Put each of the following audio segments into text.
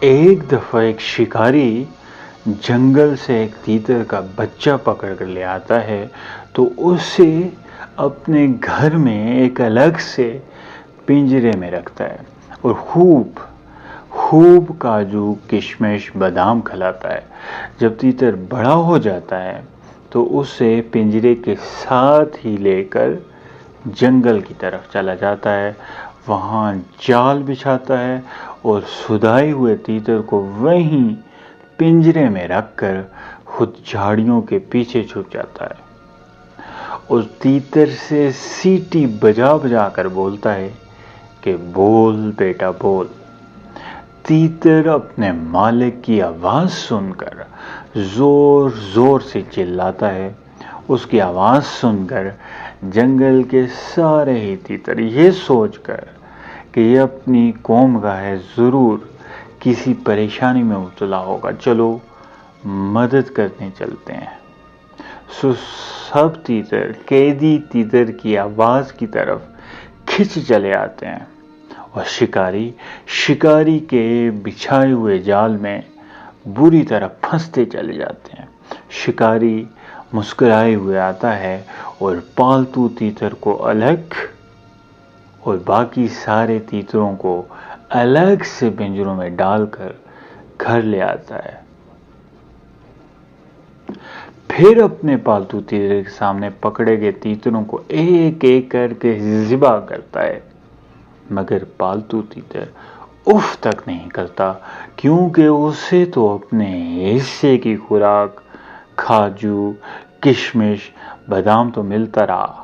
ایک دفعہ ایک شکاری جنگل سے ایک تیتر کا بچہ پکڑ کر لے آتا ہے تو اسے اپنے گھر میں ایک الگ سے پنجرے میں رکھتا ہے اور خوب کاجو کشمش بادام کھلاتا ہے۔ جب تیتر بڑا ہو جاتا ہے تو اسے پنجرے کے ساتھ ہی لے کر جنگل کی طرف چلا جاتا ہے، وہاں جال بچھاتا ہے اور سدھائے ہوئے تیتر کو وہیں پنجرے میں رکھ کر خود جھاڑیوں کے پیچھے چھپ جاتا ہے اور تیتر سے سیٹی بجا بجا کر بولتا ہے کہ بول بیٹا بول۔ تیتر اپنے مالک کی آواز سن کر زور زور سے چلاتا ہے۔ اس کی آواز سن کر جنگل کے سارے ہی تیتر یہ سوچ کر کہ یہ اپنی قوم کا ہے، ضرور کسی پریشانی میں مبتلا ہوگا، چلو مدد کرنے چلتے ہیں۔ سو سب تیتر قیدی تیتر کی آواز کی طرف کھچ چلے آتے ہیں اور شکاری کے بچھائے ہوئے جال میں بری طرح پھنستے چلے جاتے ہیں۔ شکاری مسکرائے ہوئے آتا ہے اور پالتو تیتر کو الگ اور باقی سارے تیتروں کو الگ سے پنجروں میں ڈال کر گھر لے آتا ہے، پھر اپنے پالتو تیتر کے سامنے پکڑے گئے تیتروں کو ایک ایک کر کے ذبح کرتا ہے، مگر پالتو تیتر اف تک نہیں کرتا، کیونکہ اسے تو اپنے حصے کی خوراک کاجو کشمش بادام تو ملتا رہا۔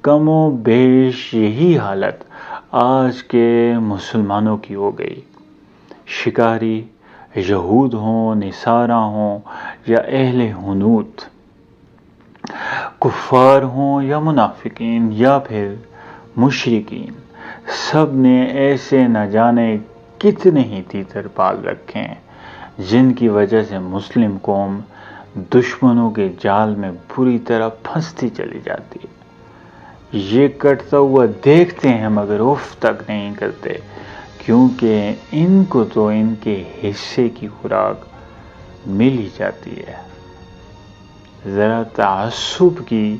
کم و بیش یہی حالت آج کے مسلمانوں کی ہو گئی۔ شکاری یہود ہوں، نصارہ ہوں یا اہل حنوت، کفار ہوں یا منافقین یا پھر مشرکین، سب نے ایسے نہ جانے کتنے ہی تیتر پال رکھے ہیں جن کی وجہ سے مسلم قوم دشمنوں کے جال میں بری طرح پھنستی چلی جاتی ہے۔ یہ کٹتا ہوا دیکھتے ہیں مگر اف تک نہیں کرتے، کیونکہ ان کو تو ان کے حصے کی خوراک مل ہی جاتی ہے۔ ذرا تعصب کی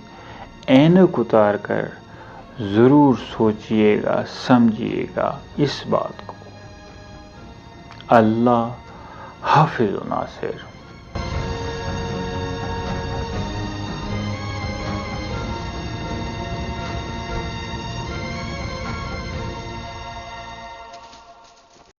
اینک اتار کر ضرور سوچئے گا، سمجھیے گا اس بات کو۔ اللہ حافظ و ناصر۔